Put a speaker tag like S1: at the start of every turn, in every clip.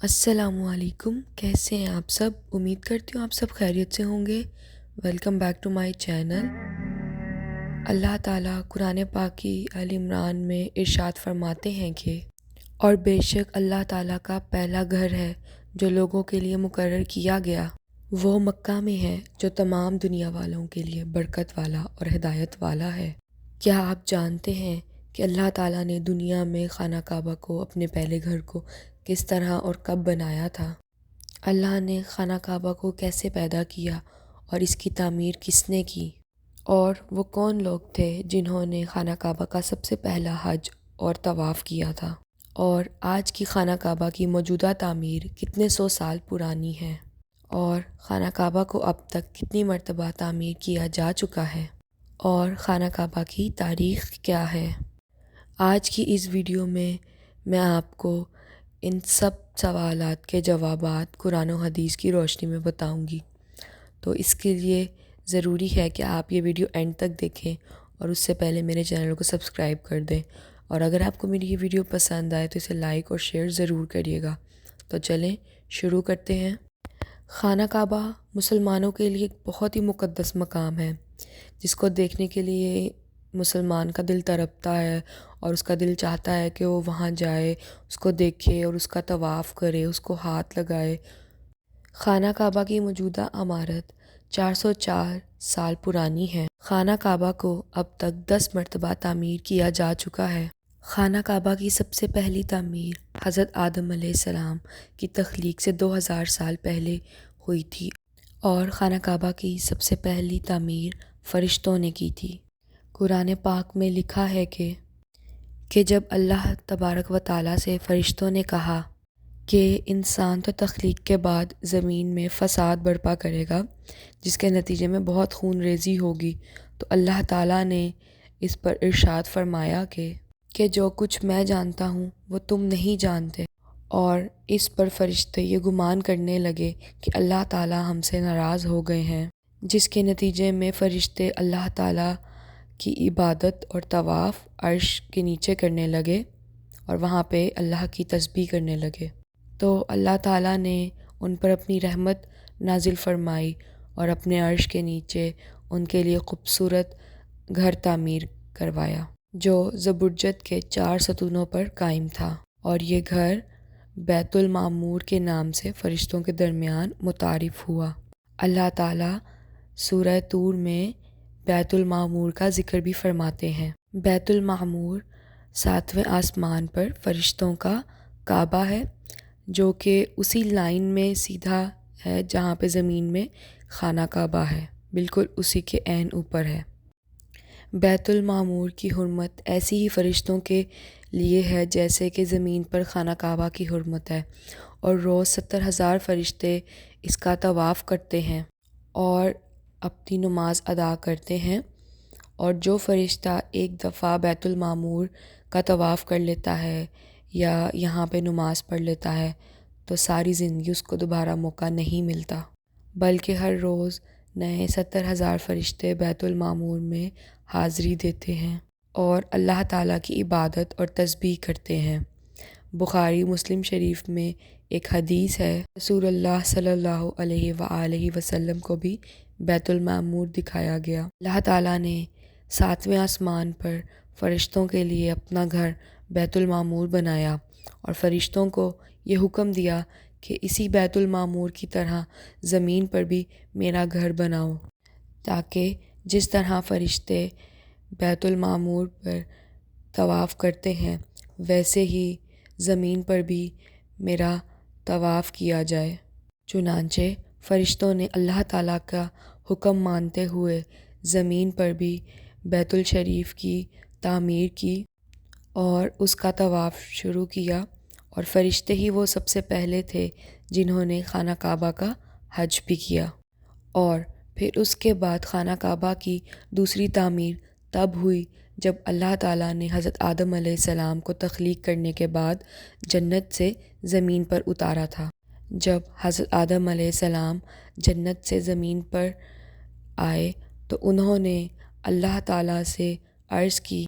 S1: السلام علیکم، کیسے ہیں آپ سب؟ امید کرتی ہوں آپ سب خیریت سے ہوں گے۔ Welcome back to my channel. اللہ تعالیٰ قرآن پاک کی آل عمران میں ارشاد فرماتے ہیں کہ اور بے شک اللہ تعالیٰ کا پہلا گھر ہے جو لوگوں کے لیے مقرر کیا گیا، وہ مکہ میں ہے جو تمام دنیا والوں کے لیے برکت والا اور ہدایت والا ہے۔ کیا آپ جانتے ہیں کہ اللہ تعالیٰ نے دنیا میں خانہ کعبہ کو، اپنے پہلے گھر کو، کس طرح اور کب بنایا تھا؟ اللہ نے خانہ کعبہ کو کیسے پیدا کیا اور اس کی تعمیر کس نے کی؟ اور وہ کون لوگ تھے جنہوں نے خانہ کعبہ کا سب سے پہلا حج اور طواف کیا تھا؟ اور آج کی خانہ کعبہ کی موجودہ تعمیر کتنے سو سال پرانی ہے؟ اور خانہ کعبہ کو اب تک کتنی مرتبہ تعمیر کیا جا چکا ہے؟ اور خانہ کعبہ کی تاریخ کیا ہے؟ آج کی اس ویڈیو میں آپ کو ان سب سوالات کے جوابات قرآن و حدیث کی روشنی میں بتاؤں گی، تو اس کے لیے ضروری ہے کہ آپ یہ ویڈیو اینڈ تک دیکھیں اور اس سے پہلے میرے چینل کو سبسکرائب کر دیں، اور اگر آپ کو میری یہ ویڈیو پسند آئے تو اسے لائک اور شیئر ضرور کریے گا۔ تو چلیں شروع کرتے ہیں۔ خانہ کعبہ مسلمانوں کے لیے ایک بہت ہی مقدس مقام ہے، جس کو دیکھنے کے لیے مسلمان کا دل تڑپتا ہے اور اس کا دل چاہتا ہے کہ وہ وہاں جائے، اس کو دیکھے اور اس کا طواف کرے، اس کو ہاتھ لگائے۔ خانہ کعبہ کی موجودہ عمارت 404 سال پرانی ہے۔ خانہ کعبہ کو اب تک 10 مرتبہ تعمیر کیا جا چکا ہے۔ خانہ کعبہ کی سب سے پہلی تعمیر حضرت آدم علیہ السلام کی تخلیق سے 2000 سال پہلے ہوئی تھی، اور خانہ کعبہ کی سب سے پہلی تعمیر فرشتوں نے کی تھی۔ قرآن پاک میں لکھا ہے کہ جب اللہ تبارک و تعالیٰ سے فرشتوں نے کہا کہ انسان تو تخلیق کے بعد زمین میں فساد برپا کرے گا، جس کے نتیجے میں بہت خون ریزی ہوگی، تو اللہ تعالیٰ نے اس پر ارشاد فرمایا کہ جو کچھ میں جانتا ہوں وہ تم نہیں جانتے، اور اس پر فرشتے یہ گمان کرنے لگے کہ اللہ تعالیٰ ہم سے ناراض ہو گئے ہیں، جس کے نتیجے میں فرشتے اللہ تعالیٰ کی عبادت اور طواف عرش کے نیچے کرنے لگے اور وہاں پہ اللہ کی تسبیح کرنے لگے۔ تو اللہ تعالیٰ نے ان پر اپنی رحمت نازل فرمائی اور اپنے عرش کے نیچے ان کے لیے خوبصورت گھر تعمیر کروایا، جو زبرجد کے 4 ستونوں پر قائم تھا، اور یہ گھر بیت المعمور کے نام سے فرشتوں کے درمیان متعارف ہوا۔ اللہ تعالیٰ سورہ طور میں بیت المعمور کا ذکر بھی فرماتے ہیں۔ بیت المعمور 7ویں آسمان پر فرشتوں کا کعبہ ہے، جو کہ اسی لائن میں سیدھا ہے جہاں پہ زمین میں خانہ کعبہ ہے، بالکل اسی کے عین اوپر ہے۔ بیت المعمور کی حرمت ایسی ہی فرشتوں کے لیے ہے جیسے کہ زمین پر خانہ کعبہ کی حرمت ہے، اور روز 70,000 فرشتے اس کا طواف کرتے ہیں اور اپنی نماز ادا کرتے ہیں، اور جو فرشتہ ایک دفعہ بیت المعمور کا طواف کر لیتا ہے یا یہاں پہ نماز پڑھ لیتا ہے تو ساری زندگی اس کو دوبارہ موقع نہیں ملتا، بلکہ ہر روز نئے 70,000 فرشتے بیت المعمور میں حاضری دیتے ہیں اور اللہ تعالیٰ کی عبادت اور تسبیح کرتے ہیں۔ بخاری مسلم شریف میں ایک حدیث ہے، رسول اللہ صلی اللہ علیہ وآلہ وسلم کو بھی بیت المعمور دکھایا گیا۔ اللہ تعالیٰ نے 7ویں آسمان پر فرشتوں کے لیے اپنا گھر بیت المعمور بنایا، اور فرشتوں کو یہ حکم دیا کہ اسی بیت المعمور کی طرح زمین پر بھی میرا گھر بناؤ، تاکہ جس طرح فرشتے بیت المعمور پر طواف کرتے ہیں ویسے ہی زمین پر بھی میرا طواف کیا جائے۔ چنانچہ فرشتوں نے اللہ تعالیٰ کا حکم مانتے ہوئے زمین پر بھی بیت الشریف کی تعمیر کی اور اس کا طواف شروع کیا، اور فرشتے ہی وہ سب سے پہلے تھے جنہوں نے خانہ کعبہ کا حج بھی کیا۔ اور پھر اس کے بعد خانہ کعبہ کی دوسری تعمیر تب ہوئی جب اللہ تعالیٰ نے حضرت آدم علیہ السلام کو تخلیق کرنے کے بعد جنت سے زمین پر اتارا تھا۔ جب حضرت آدم علیہ السلام جنت سے زمین پر آئے تو انہوں نے اللہ تعالیٰ سے عرض کی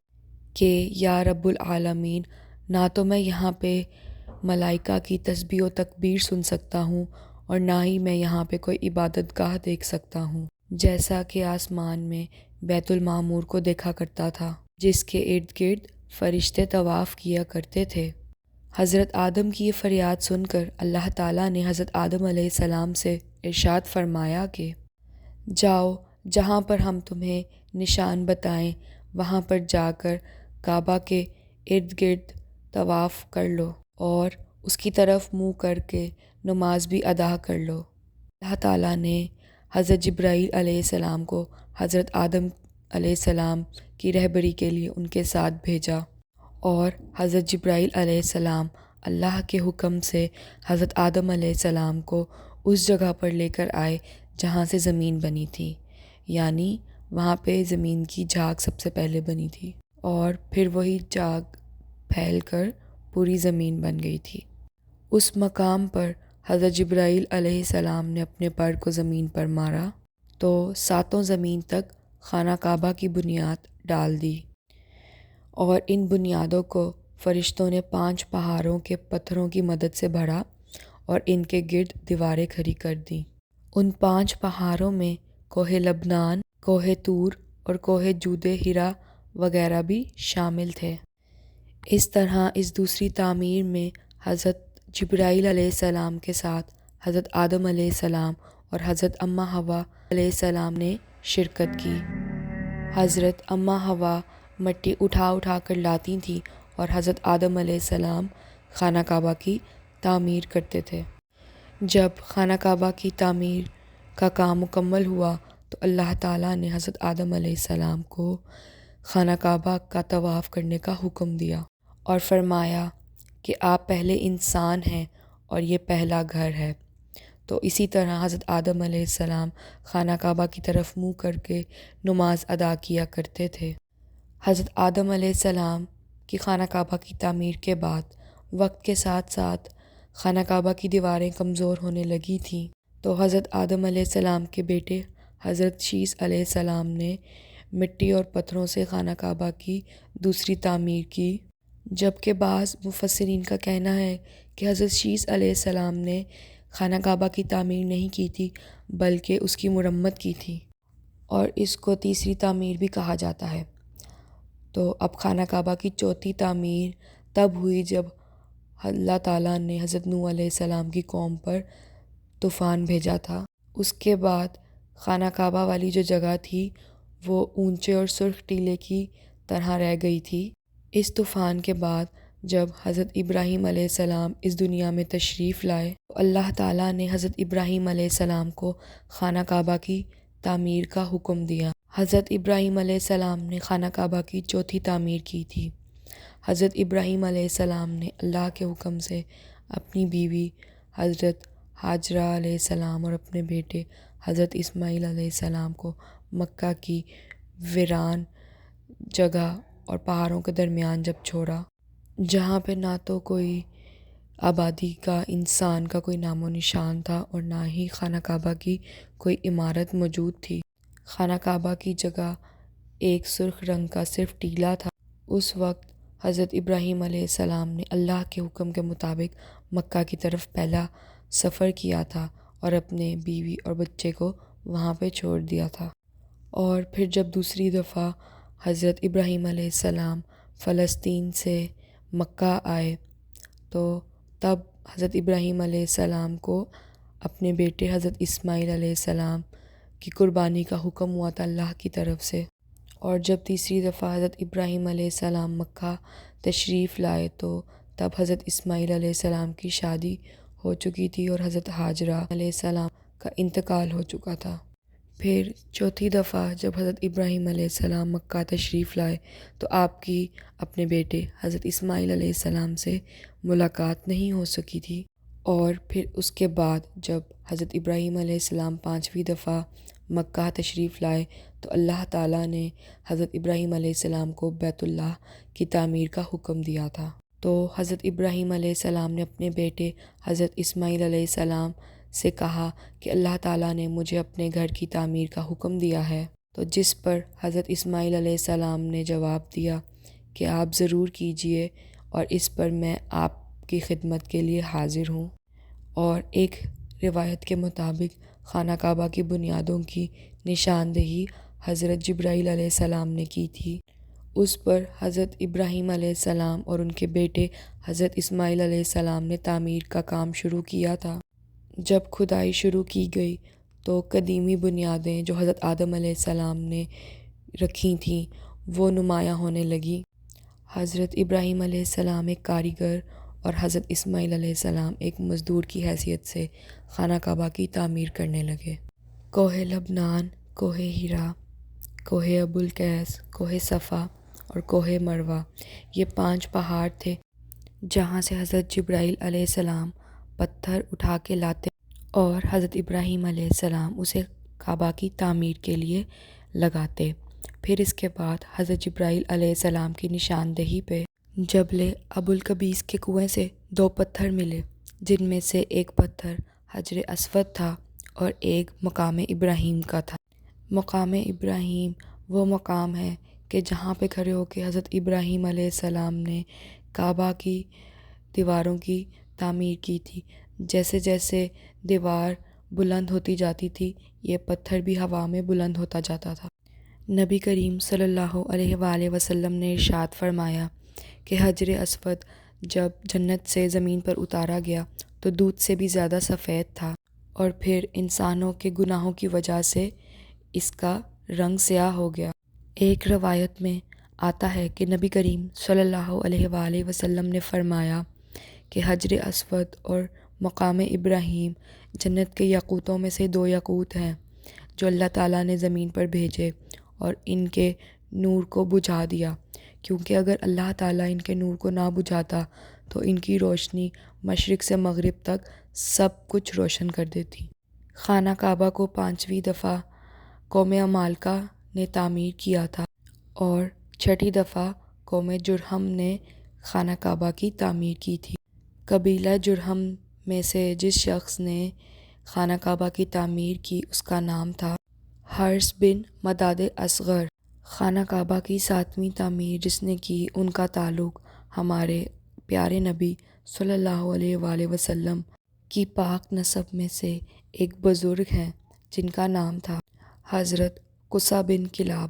S1: کہ یا رب العالمین، نہ تو میں یہاں پہ ملائکہ کی تسبیح و تکبیر سن سکتا ہوں اور نہ ہی میں یہاں پہ کوئی عبادت گاہ دیکھ سکتا ہوں، جیسا کہ آسمان میں بیت المعمور کو دیکھا کرتا تھا جس کے ارد گرد فرشتے طواف کیا کرتے تھے۔ حضرت آدم کی یہ فریاد سن کر اللہ تعالیٰ نے حضرت آدم علیہ السلام سے ارشاد فرمایا کہ جاؤ، جہاں پر ہم تمہیں نشان بتائیں وہاں پر جا کر کعبہ کے ارد گرد طواف کر لو اور اس کی طرف منہ کر کے نماز بھی ادا کر لو۔ اللہ تعالیٰ نے حضرت جبرائیل علیہ السلام کو حضرت آدم علیہ السلام کی رہبری کے لیے ان کے ساتھ بھیجا، اور حضرت جبرائیل علیہ السلام اللہ کے حکم سے حضرت آدم علیہ السلام کو اس جگہ پر لے کر آئے جہاں سے زمین بنی تھی، یعنی وہاں پہ زمین کی جھاگ سب سے پہلے بنی تھی اور پھر وہی جھاگ پھیل کر پوری زمین بن گئی تھی۔ اس مقام پر حضرت جبرائیل علیہ السلام نے اپنے پر کو زمین پر مارا تو ساتوں زمین تک خانہ کعبہ کی بنیاد ڈال دی، اور ان بنیادوں کو فرشتوں نے 5 پہاڑوں کے پتھروں کی مدد سے بھرا اور ان کے گرد دیواریں کھڑی کر دیں۔ ان 5 پہاڑوں میں کوہ لبنان، کوہ طور اور کوہ جود ہیرا وغیرہ بھی شامل تھے۔ اس طرح اس دوسری تعمیر میں حضرت جبرائیل علیہ السلام کے ساتھ حضرت آدم علیہ السلام اور حضرت اماں حوا علیہ السلام نے شرکت کی۔ حضرت اماں حوا مٹی اٹھا اٹھا کر لاتی تھیں اور حضرت آدم علیہ السلام خانہ کعبہ کی تعمیر کرتے تھے۔ جب خانہ کعبہ کی تعمیر کا کام مکمل ہوا تو اللہ تعالیٰ نے حضرت آدم علیہ السلام کو خانہ کعبہ کا طواف کرنے کا حکم دیا اور فرمایا کہ آپ پہلے انسان ہیں اور یہ پہلا گھر ہے۔ تو اسی طرح حضرت آدم علیہ السلام خانہ کعبہ کی طرف منہ کر کے نماز ادا کیا کرتے تھے۔ حضرت آدم علیہ السلام کی خانہ کعبہ کی تعمیر کے بعد وقت کے ساتھ ساتھ خانہ کعبہ کی دیواریں کمزور ہونے لگی تھیں، تو حضرت آدم علیہ السلام کے بیٹے حضرت شیث علیہ السلام نے مٹی اور پتھروں سے خانہ کعبہ کی دوسری تعمیر کی، جبکہ بعض مفسرین کا کہنا ہے کہ حضرت شیث علیہ السلام نے خانہ کعبہ کی تعمیر نہیں کی تھی بلکہ اس کی مرمت کی تھی، اور اس کو تیسری تعمیر بھی کہا جاتا ہے۔ تو اب خانہ کعبہ کی چوتھی تعمیر تب ہوئی جب اللہ تعالیٰ نے حضرت نوح علیہ السلام کی قوم پر طوفان بھیجا تھا۔ اس کے بعد خانہ کعبہ والی جو جگہ تھی وہ اونچے اور سرخ ٹیلے کی طرح رہ گئی تھی۔ اس طوفان کے بعد جب حضرت ابراہیم علیہ السلام اس دنیا میں تشریف لائے تو اللہ تعالیٰ نے حضرت ابراہیم علیہ السلام کو خانہ کعبہ کی تعمیر کا حکم دیا۔ حضرت ابراہیم علیہ السلام نے خانہ کعبہ کی چوتھی تعمیر کی تھی۔ حضرت ابراہیم علیہ السلام نے اللہ کے حکم سے اپنی بیوی حضرت ہاجرہ علیہ السلام اور اپنے بیٹے حضرت اسماعیل علیہ السلام کو مکہ کی ویران جگہ اور پہاڑوں کے درمیان جب چھوڑا، جہاں پہ نہ تو کوئی آبادی کا، انسان کا کوئی نام و نشان تھا اور نہ ہی خانہ کعبہ کی کوئی عمارت موجود تھی۔ خانہ کعبہ کی جگہ ایک سرخ رنگ کا صرف ٹیلا تھا۔ اس وقت حضرت ابراہیم علیہ السلام نے اللہ کے حکم کے مطابق مکہ کی طرف پہلا سفر کیا تھا اور اپنے بیوی اور بچے کو وہاں پہ چھوڑ دیا تھا، اور پھر جب دوسری دفعہ حضرت ابراہیم علیہ السلام فلسطین سے مکہ آئے تو تب حضرت ابراہیم علیہ السلام کو اپنے بیٹے حضرت اسماعیل علیہ السلام کی قربانی کا حکم ہوا تھا اللہ کی طرف سے، اور جب تیسری دفعہ حضرت ابراہیم علیہ السلام مکہ تشریف لائے تو تب حضرت اسماعیل علیہ السلام کی شادی ہو چکی تھی اور حضرت ہاجرہ علیہ السلام کا انتقال ہو چکا تھا۔ پھر چوتھی دفعہ جب حضرت ابراہیم علیہ السلام مکہ تشریف لائے تو آپ کی اپنے بیٹے حضرت اسماعیل علیہ السلام سے ملاقات نہیں ہو سکی تھی، اور پھر اس کے بعد جب حضرت ابراہیم علیہ السلام 5ویں دفعہ مکہ تشریف لائے تو اللہ تعالیٰ نے حضرت ابراہیم علیہ السلام کو بیت اللہ کی تعمیر کا حکم دیا تھا۔ تو حضرت ابراہیم علیہ السلام نے اپنے بیٹے حضرت اسماعیل علیہ السلام سے کہا کہ اللہ تعالیٰ نے مجھے اپنے گھر کی تعمیر کا حکم دیا ہے، تو جس پر حضرت اسماعیل علیہ السلام نے جواب دیا کہ آپ ضرور کیجئے، اور اس پر میں آپ آپ کی خدمت کے لیے حاضر ہوں۔ اور ایک روایت کے مطابق خانہ کعبہ کی بنیادوں کی نشاندہی حضرت جبرائیل علیہ السلام نے کی تھی۔ اس پر حضرت ابراہیم علیہ السلام اور ان کے بیٹے حضرت اسماعیل علیہ السلام نے تعمیر کا کام شروع کیا تھا۔ جب کھدائی شروع کی گئی تو قدیمی بنیادیں جو حضرت آدم علیہ السلام نے رکھی تھیں وہ نمایاں ہونے لگیں۔ حضرت ابراہیم علیہ السلام ایک کاریگر اور حضرت اسماعیل علیہ السلام ایک مزدور کی حیثیت سے خانہ کعبہ کی تعمیر کرنے لگے۔ کوہ لبنان، کوہ ہیرا، کوہ ابو القیس، کوہ صفا اور کوہ مروہ، یہ 5 پہاڑ تھے جہاں سے حضرت جبرائیل علیہ السلام پتھر اٹھا کے لاتے اور حضرت ابراہیم علیہ السلام اسے کعبہ کی تعمیر کے لیے لگاتے۔ پھر اس کے بعد حضرت جبرائیل علیہ السلام کی نشاندہی پہ جبل ابو القبیس کے کنویں سے 2 پتھر ملے، جن میں سے ایک پتھر حجر اسود تھا اور ایک مقام ابراہیم کا تھا۔ مقام ابراہیم وہ مقام ہے کہ جہاں پہ کھڑے ہو کے حضرت ابراہیم علیہ السلام نے کعبہ کی دیواروں کی تعمیر کی تھی۔ جیسے جیسے دیوار بلند ہوتی جاتی تھی یہ پتھر بھی ہوا میں بلند ہوتا جاتا تھا۔ نبی کریم صلی اللہ علیہ وآلہ وسلم نے ارشاد فرمایا کہ حجر اسود جب جنت سے زمین پر اتارا گیا تو دودھ سے بھی زیادہ سفید تھا، اور پھر انسانوں کے گناہوں کی وجہ سے اس کا رنگ سیاہ ہو گیا۔ ایک روایت میں آتا ہے کہ نبی کریم صلی اللہ علیہ وآلہ وسلم نے فرمایا کہ حجر اسود اور مقام ابراہیم جنت کے یاقوتوں میں سے 2 یاقوت ہیں جو اللہ تعالیٰ نے زمین پر بھیجے اور ان کے نور کو بجھا دیا، کیونکہ اگر اللہ تعالیٰ ان کے نور کو نہ بجھاتا تو ان کی روشنی مشرق سے مغرب تک سب کچھ روشن کر دیتی۔ خانہ کعبہ کو 5ویں دفعہ قوم عمالقہ نے تعمیر کیا تھا اور 6ٹھی دفعہ قوم جرہم نے خانہ کعبہ کی تعمیر کی تھی۔ قبیلہ جرہم میں سے جس شخص نے خانہ کعبہ کی تعمیر کی اس کا نام تھا حرث بن مداد اصغر۔ خانہ کعبہ کی 7ویں تعمیر جس نے کی ان کا تعلق ہمارے پیارے نبی صلی اللہ علیہ وآلہ وسلم کی پاک نسب میں سے ایک بزرگ ہیں جن کا نام تھا حضرت قصہ بن کلاب۔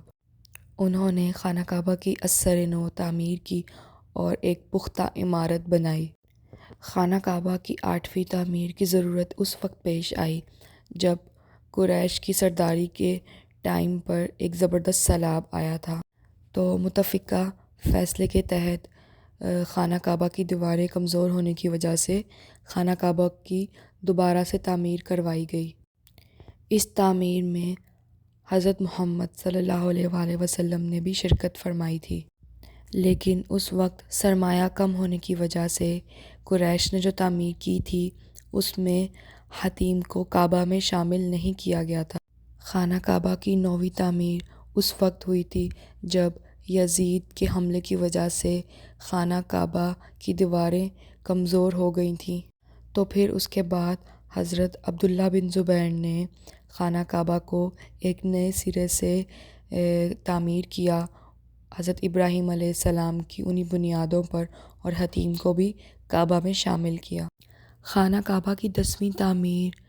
S1: انہوں نے خانہ کعبہ کی ازسر نو تعمیر کی اور ایک پختہ عمارت بنائی۔ خانہ کعبہ کی 8ویں تعمیر کی ضرورت اس وقت پیش آئی جب قریش کی سرداری کے ٹائم پر ایک زبردست سیلاب آیا تھا، تو متفقہ فیصلے کے تحت خانہ کعبہ کی دیواریں کمزور ہونے کی وجہ سے خانہ کعبہ کی دوبارہ سے تعمیر کروائی گئی۔ اس تعمیر میں حضرت محمد صلی اللہ علیہ وآلہ وسلم نے بھی شرکت فرمائی تھی، لیکن اس وقت سرمایہ کم ہونے کی وجہ سے قریش نے جو تعمیر کی تھی اس میں حتیم کو کعبہ میں شامل نہیں کیا گیا تھا۔ خانہ کعبہ کی 9ویں تعمیر اس وقت ہوئی تھی جب یزید کے حملے کی وجہ سے خانہ کعبہ کی دیواریں کمزور ہو گئی تھیں، تو پھر اس کے بعد حضرت عبداللہ بن زبیر نے خانہ کعبہ کو ایک نئے سرے سے تعمیر کیا، حضرت ابراہیم علیہ السلام کی انہی بنیادوں پر، اور حتیم کو بھی کعبہ میں شامل کیا۔ خانہ کعبہ کی 10ویں تعمیر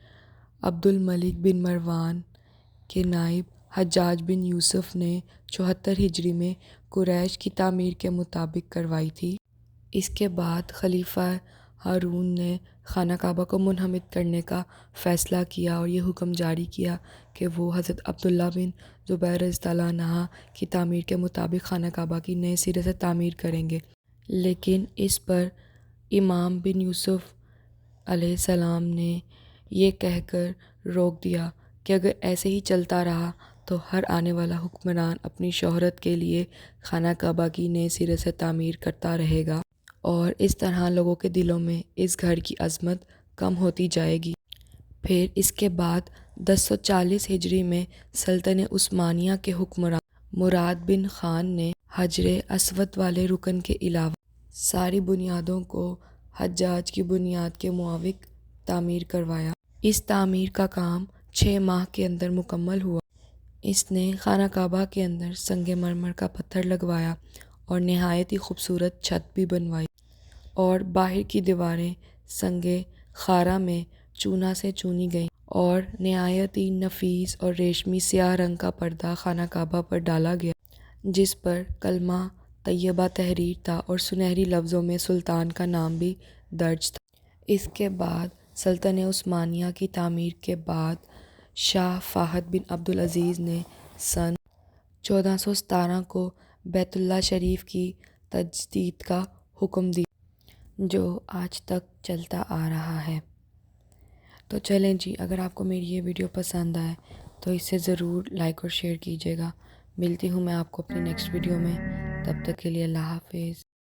S1: عبد الملک بن مروان کے نائب حجاج بن یوسف نے 74 ہجری میں قریش کی تعمیر کے مطابق کروائی تھی۔ اس کے بعد خلیفہ ہارون نے خانہ کعبہ کو منہدم کرنے کا فیصلہ کیا اور یہ حکم جاری کیا کہ وہ حضرت عبداللہ بن زبیر رضی اللہ عنہ کی تعمیر کے مطابق خانہ کعبہ کی نئے سرے سے تعمیر کریں گے، لیکن اس پر امام بن یوسف علیہ السلام نے یہ کہہ کر روک دیا کہ اگر ایسے ہی چلتا رہا تو ہر آنے والا حکمران اپنی شہرت کے لیے خانہ کعبہ کی نئے سرے سے تعمیر کرتا رہے گا، اور اس طرح لوگوں کے دلوں میں اس گھر کی عظمت کم ہوتی جائے گی۔ پھر اس کے بعد 1040 ہجری میں سلطنت عثمانیہ کے حکمران مراد بن خان نے حجر اسود والے رکن کے علاوہ ساری بنیادوں کو حجاج کی بنیاد کے موافق تعمیر کروایا۔ اس تعمیر کا کام 6 ماہ کے اندر مکمل ہوا۔ اس نے خانہ کعبہ کے اندر سنگ مرمر کا پتھر لگوایا اور نہایت ہی خوبصورت چھت بھی بنوائی۔ اور باہر کی دیواریں سنگِ خارا میں چونا سے چونی گئیں اور نہایت ہی نفیس اور ریشمی سیاہ رنگ کا پردہ خانہ کعبہ پر ڈالا گیا، جس پر کلمہ طیبہ تحریر تھا اور سنہری لفظوں میں سلطان کا نام بھی درج تھا۔ اس کے بعد سلطنت عثمانیہ کی تعمیر کے بعد شاہ فہد بن عبدالعزیز نے سن 1417 کو بیت اللہ شریف کی تجدید کا حکم دیا، جو آج تک چلتا آ رہا ہے۔ تو چلیں جی، اگر آپ کو میری یہ ویڈیو پسند آئے تو اسے ضرور لائک اور شیئر کیجیے گا۔ ملتی ہوں میں آپ کو اپنی نیکسٹ ویڈیو میں، تب تک کے لیے اللہ حافظ۔